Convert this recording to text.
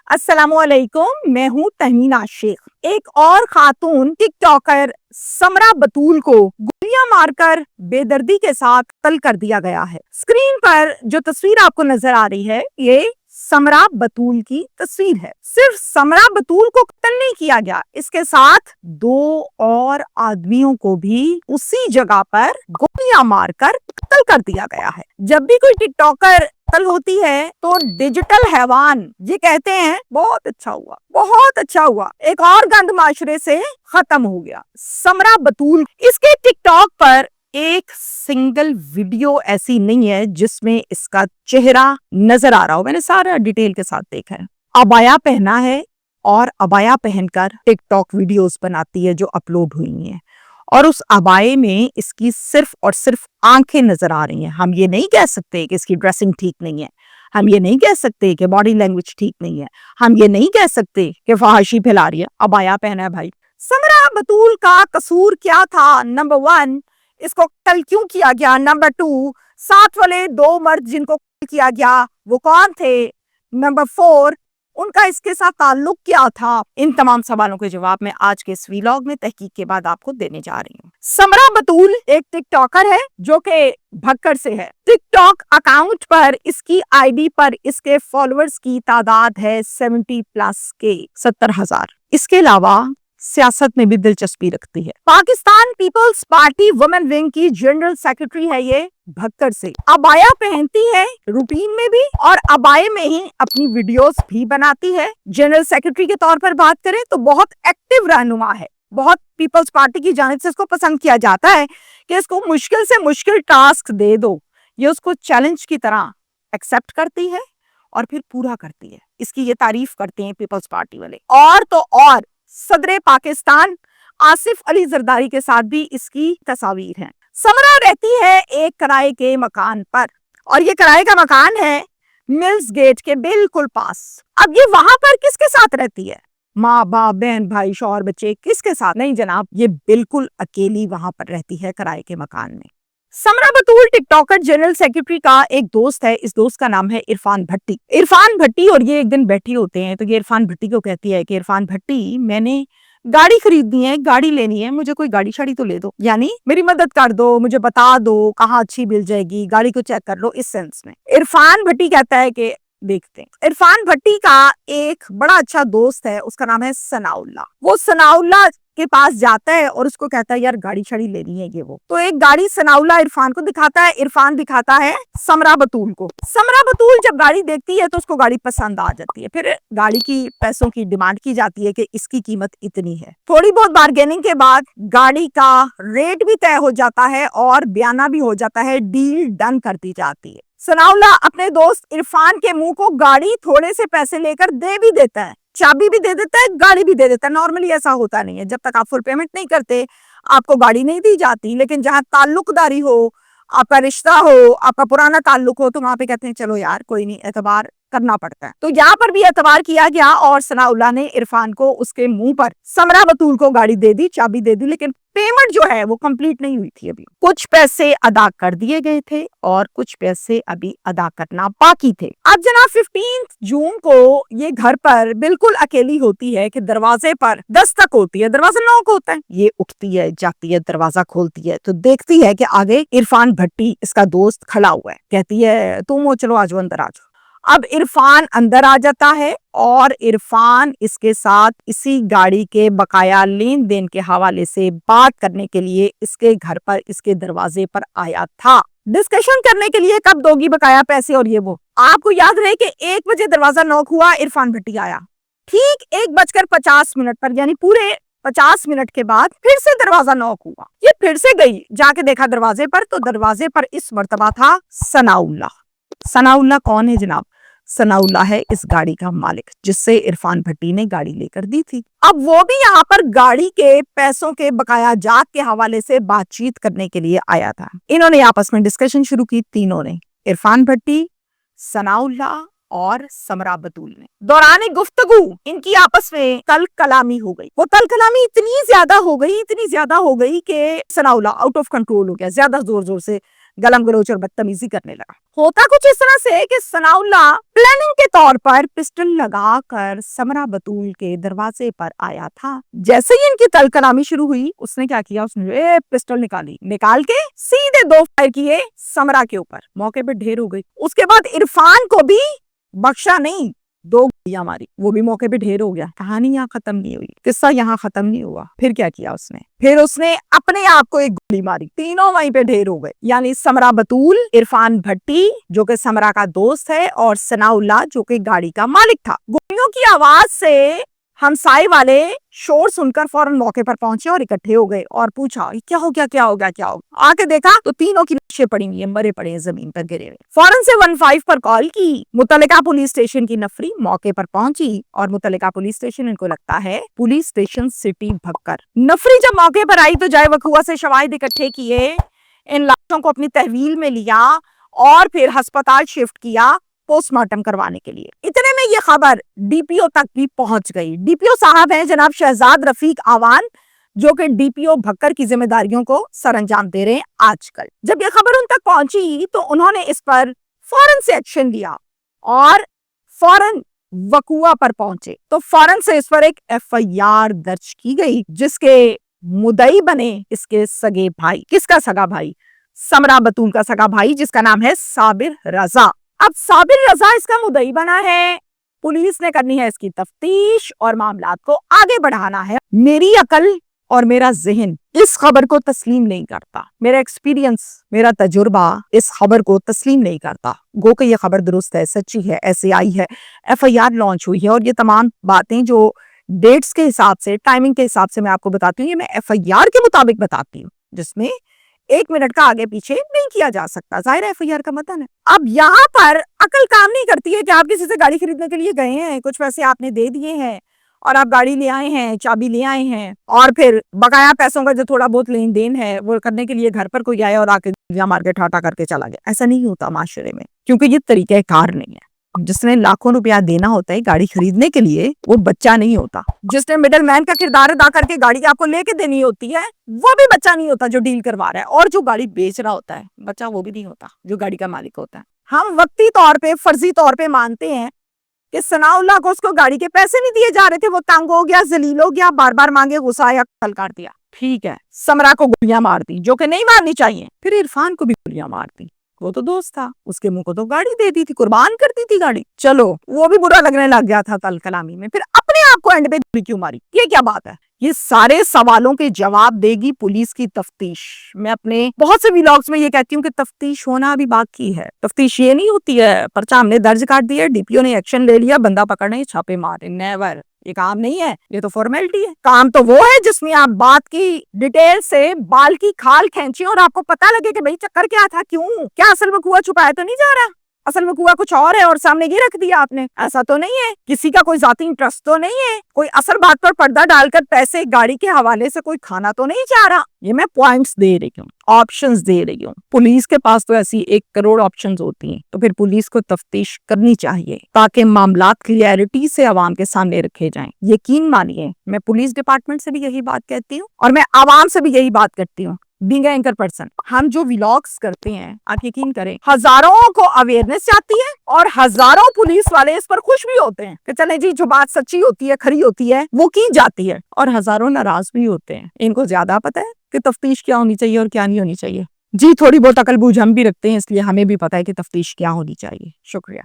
अस्सलाम वालेकुम, मैं हूँ तहमीना शेख। एक और खातून टिक टॉकर समरा बतूल को गोलियां मारकर बेदर्दी के साथ कत्ल कर दिया गया है। स्क्रीन पर जो तस्वीर आपको नजर आ रही है, ये समरा बतूल की तस्वीर है। सिर्फ समरा बतूल को कत्ल नहीं किया गया, इसके साथ 2 और आदमियों को भी उसी जगह पर गोलियां मारकर कत्ल कर दिया गया है। जब भी कोई टिकटॉकर कत्ल होती है तो डिजिटल हैवान ये कहते हैं बहुत अच्छा हुआ, बहुत अच्छा हुआ, एक और गंद माशरे से खत्म हो गया। समरा बतूल, इसके टिकटॉक पर एक सिंगल वीडियो ऐसी नहीं है जिसमें इसका चेहरा नजर आ रहा हो। मैंने सारा डिटेल के साथ देखा है। अबाया पहना है और अबाया पहनकर टिकटॉक वीडियोस बनाती है जो अपलोड हुई हैं, और उस अबाए में इसकी सिर्फ और सिर्फ आंखें नजर आ रही हैं। हम ये नहीं कह सकते कि इसकी ड्रेसिंग ठीक नहीं है, हम ये नहीं कह सकते कि बॉडी लैंग्वेज ठीक नहीं है, हम ये नहीं कह सकते कि फहाशी फैला रही है। अबाया पहना है भाई। समरा बतूल का कसूर क्या था? नंबर 1, इसको कत्ल क्यों किया गया? नंबर 2, साथ वाले 2 मर्द जिनको कत्ल किया गया वो कौन थे? नंबर 4, उनका इसके साथ ताल्लुक क्या था? इन तमाम सवालों के जवाब मैं आज के इस व्लॉग में तहकीक के बाद आपको देने जा रही हूँ। समरा बतूल एक टिकटॉकर है जो कि भक्कड़ से है। टिकटॉक अकाउंट पर इसकी आईडी पर इसके फॉलोअर्स की तादाद है 70,000। इसके अलावा सियासत में भी दिलचस्पी रखती है। Pakistan People's Party women wing की जनरल सेक्रेटरी है ये, भक्कड़ से। अबाया पहनती है रूटीन में भी और अबाए में ही अपनी वीडियोस भी बनाती है। जनरल सेक्रेटरी के तौर पर बात करें तो बहुत एक्टिव रहनुमा है। बहुत पीपल्स पार्टी की जानिब से इसको पसंद किया जाता है कि इसको मुश्किल से मुश्किल टास्क दे दो, ये उसको चैलेंज की तरह एक्सेप्ट करती है और फिर पूरा करती है। इसकी ये तारीफ करते हैं पीपल्स पार्टी वाले। और तो और सदर पाकिस्तान आसिफ अली जरदारी के साथ भी इसकी तस्वीर है। समरा रहती है एक किराए के मकान पर, और ये किराए का मकान है मिल्स गेट के बिल्कुल पास। अब ये वहां पर किसके साथ रहती है? माँ बाप, बहन भाई, शौहर, बच्चे, किसके साथ? नहीं जनाब, ये बिल्कुल अकेली वहां पर रहती है किराए के मकान में। समरा बतूल टिकटॉकर जनरल सेक्रेटरी का एक दोस्त है। इस दोस्त का नाम है इरफान भट्टी। इरफान भट्टी और ये एक दिन बैठे होते हैं तो ये इरफान भट्टी को कहती है कि इरफान भट्टी, मैंने गाड़ी खरीदनी है, गाड़ी लेनी है, मुझे कोई गाड़ी शाड़ी तो ले दो, यानी मेरी मदद कर दो, मुझे बता दो कहाँ अच्छी मिल जाएगी, गाड़ी को चेक कर लो, इस सेंस में। इरफान भट्टी कहता है कि देखते हैं। इरफान भट्टी का एक बड़ा अच्छा दोस्त है, उसका नाम है सनाउल्लाह। वो सनाउल्लाह के पास जाता है और उसको कहता है यार गाड़ी शाड़ी लेनी है ये वो। तो एक गाड़ी सनाउल्लाह इरफान को दिखाता है, इरफान दिखाता है समरा बतूल को। समरा बतूल जब गाड़ी देखती है तो उसको गाड़ी पसंद आ जाती है। फिर गाड़ी की पैसों की डिमांड की जाती है कि इसकी कीमत इतनी है। थोड़ी बहुत बार्गेनिंग के बाद गाड़ी का रेट भी तय हो जाता है और बयाना भी हो जाता है, डील डन कर दी जाती है। सनाउल्लाह अपने दोस्त इरफान के मुंह को गाड़ी थोड़े से पैसे लेकर दे भी देता है, चाबी भी दे देता है, गाड़ी भी दे देता है। नॉर्मली ऐसा होता नहीं है, जब तक आप फुल पेमेंट नहीं करते आपको गाड़ी नहीं दी जाती। लेकिन जहां ताल्लुकदारी हो, आपका रिश्ता हो, आपका पुराना ताल्लुक हो, तो वहां पे कहते हैं चलो यार कोई नहीं, एतबार करना पड़ता है। तो यहाँ पर भी एतबार किया गया और सनाउल्लाह ने इरफान को उसके मुंह पर समरा बतूल को गाड़ी दे दी, चाबी दे दी, लेकिन पेमेंट जो है वो कंप्लीट नहीं हुई थी। अभी कुछ पैसे अदा कर दिए गए थे और कुछ पैसे अभी अदा करना बाकी थे। अब जनाब 15 जून को ये घर पर बिल्कुल अकेली होती है कि दरवाजे पर दस्तक होती है, दरवाजा नॉक होता है। ये उठती है, जाती है, दरवाजा खोलती है तो देखती है कि आगे इरफान भट्टी, इसका दोस्त, खड़ा हुआ है। कहती है तुम हो, चलो आजो अंदर आजो। अब इरफान अंदर आ जाता है और इरफान इसके साथ इसी गाड़ी के बकाया लेन देन के हवाले से बात करने के लिए इसके घर पर, इसके दरवाजे पर आया था। डिस्कशन करने के लिए कब दोगी बकाया पैसे और ये वो। आपको याद रहे कि 1 बजे दरवाजा नॉक हुआ, इरफान भट्टी आया। ठीक 1:50 पर, यानी पूरे 50 मिनट के बाद फिर से दरवाजा नॉक हुआ। ये फिर से गई, जाके देखा दरवाजे पर, तो दरवाजे पर इस मर्तबा था सनाउल्लाह। सनाउल्लाह कौन है जनाब? सनाउल्लाह है इस गाड़ी का मालिक जिससे इरफान भट्टी ने गाड़ी लेकर दी थी। अब वो भी यहाँ पर गाड़ी के पैसों के बकाया जात के हवाले से बातचीत करने के लिए आया था। इन्होंने आपस में डिस्कशन शुरू की, तीनों ने, इरफान भट्टी, सनाउल्लाह और समरा बतूल ने। दौरान गुफ्तगू इनकी आपस में कल कलामी हो गई। वो कल कलामी इतनी ज्यादा हो गई कि सनाउल्लाह आउट ऑफ कंट्रोल हो गया, ज्यादा जोर जोर से गलम गलोच और बदतमीजी करने लगा। होता कुछ इस तरह से कि सनाउल्लाह प्लानिंग के तौर पर पिस्टल लगाकर समरा बतूल के दरवाजे पर आया था। जैसे ही इनकी तल कलामी शुरू हुई, उसने क्या किया, उसने पिस्टल निकाल के सीधे 2 फायर किए समरा के ऊपर। मौके पे ढेर हो गई। उसके बाद इरफान को भी बख्शा नहीं, 2 गोलियां मारी, वो भी मौके पे ढेर हो गया। कहानी यहाँ खत्म नहीं हुई, किस्सा यहाँ खत्म नहीं हुआ। फिर क्या किया उसने, फिर उसने अपने आप को एक गोली मारी, तीनों वहीं पे ढेर हो गए। यानी समरा बतूल, इरफान भट्टी जो कि समरा का दोस्त है, और सनाउल्लाह जो कि गाड़ी का मालिक था। गोलियों की आवाज से हमसाए वाले शोर सुनकर फौरन मौके पर पहुंचे और इकट्ठे हो गए और पूछा क्या हो गया। आके देखा तो तीनों की लाशें पड़ी हुई है, मरे पड़े हैं जमीन पर गिरे हुए। फौरन से 15 पर कॉल की। मुतल्लिका पुलिस स्टेशन की नफरी मौके पर पहुंची और मुतल्लिका पुलिस स्टेशन, इनको लगता है पुलिस स्टेशन सिटी भक्कर। नफरी जब मौके पर आई तो जाए वकुआ से शवाहिद इकट्ठे किए, इन लाशों को अपनी तहवील में लिया और फिर अस्पताल शिफ्ट किया पोस्टमार्टम करवाने के लिए। इतने में ये खबर डीपीओ तक भी पहुंच गई। डीपीओ साहब हैं जनाब शहजाद रफीक आवान, जो कि डीपीओ भक्कर की जिम्मेदारियों को सरअंजाम दे रहे हैं आजकल। जब ये खबर उन तक पहुंची तो उन्होंने इस पर फौरन से एक्शन लिया और फौरन वकुआ पर पहुंचे तो फौरन से इस पर एक एफआईआर दर्ज की गई, जिसके मुद्दई बने इसके सगे भाई। किसका सगा भाई? समरा बतूल का सगा भाई, जिसका नाम है साबिर रजा। अब साबिर रजा इसका मुद्दई बना है। पुलिस ने करनी है इसकी तफ्तीश और मामलात को आगे बढ़ाना है। मेरी अकल और मेरा जहन इस खबर को तस्लीम नहीं करता, मेरा एक्सपीरियंस, मेरा तजुर्बा इस खबर को तस्लीम नहीं करता। गो कि ये खबर दुरुस्त है, सच्ची है, ऐसे आई है, एफआईआर लॉन्च हुई है, और ये तमाम बातें जो डेट्स के हिसाब से, टाइमिंग के हिसाब से मैं आपको बताती हूँ, ये मैं एफआईआर के मुताबिक बताती हूँ, जिसमें 1 मिनट का आगे पीछे नहीं किया जा सकता। जाहिर है एफआईआर का मतन है। अब यहाँ पर अकल काम नहीं करती है कि आप किसी से गाड़ी खरीदने के लिए गए हैं, कुछ पैसे आपने दे दिए हैं और आप गाड़ी ले आए हैं, चाबी ले आए हैं, और फिर बकाया पैसों का जो थोड़ा बहुत लेन देन है वो करने के लिए घर पर कोई आया और आके मार के ठाटा करके चला गया। ऐसा नहीं होता माशरे में, क्योंकि ये तरीका कार नहीं है। जिसने लाखों रुपया देना होता है गाड़ी खरीदने के लिए, वो बच्चा नहीं होता। जिसने मिडल मैन का किरदार अदा करके गाड़ी आपको लेके देनी होती है, वो भी बच्चा नहीं होता जो डील करवा रहा है। और जो गाड़ी बेच रहा होता है, बच्चा वो भी नहीं होता जो गाड़ी का मालिक होता है। हम वक्ती तौर पे, फर्जी तौर पे मानते हैं कि सनाउल्लाह को उसको गाड़ी के पैसे नहीं दिए जा रहे थे, वो तंग हो गया, जलील हो गया, बार बार मांगे, गुस्सा आया, कल काट दिया। ठीक है, समरा को गोलियां मार दी जो कि नहीं मारनी चाहिए, फिर इरफान को भी गोलियां मार दी। वो तो दोस्त था, उसके मुंह को तो गाड़ी दे दी थी, कुर्बान कर दी थी गाड़ी। चलो वो भी बुरा लगने लग गया था तल कलामी में, फिर अपने आप को एंड पे गोली क्यों मारी? ये क्या बात है? ये सारे सवालों के जवाब देगी पुलिस की तफ्तीश। मैं अपने बहुत से व्लॉग्स में ये कहती हूँ कि तफ्तीश होना अभी बाकी है। तफ्तीश ये नहीं होती है पर्चा हमने दर्ज कर दिया, डीपीओ ने एक्शन ले लिया, बंदा पकड़ने छापे मारे, नेवर। ये काम नहीं है, ये तो फॉर्मेलिटी है। काम तो वो है जिसमें आप बात की डिटेल से बाल की खाल खींचे और आपको पता लगे कि भाई चक्कर क्या था, क्यों, क्या असल में कुआ छुपाया तो नहीं जा रहा, असल में कुआ कुछ और है और सामने ये रख दिया आपने। ऐसा तो नहीं है, किसी का कोई जाती इंटरेस्ट तो नहीं है, कोई असल बात पर पर्दा डालकर पैसे गाड़ी के हवाले से कोई खाना तो नहीं चाह रहा। ये मैं पॉइंट्स दे रही हूँ, ऑप्शंस दे रही हूँ। पुलिस के पास तो ऐसी 1 करोड़ ऑप्शंस होती हैं, तो फिर पुलिस को तफ्तीश करनी चाहिए ताकि मामलात क्लियरिटी से आवाम के सामने रखे जाएं। यकीन मानिए, मैं पुलिस डिपार्टमेंट से भी यही बात कहती हूँ और मैं आवाम से भी यही बात करती हूँ। बीइंग एन एंकर पर्सन, हम जो व्लॉग्स करते हैं, आप यकीन करें, हजारों को अवेयरनेस जाती है और हजारों पुलिस वाले इस पर खुश भी होते हैं कि चले जी, जो बात सच्ची होती है, खरी होती है, वो की जाती है, और हजारों नाराज भी होते हैं। इनको ज्यादा पता है कि तफ्तीश क्या होनी चाहिए और क्या नहीं होनी चाहिए। जी, थोड़ी बहुत अकल बूझ हम भी रखते हैं, इसलिए हमें भी पता है कि तफ्तीश क्या होनी चाहिए। शुक्रिया।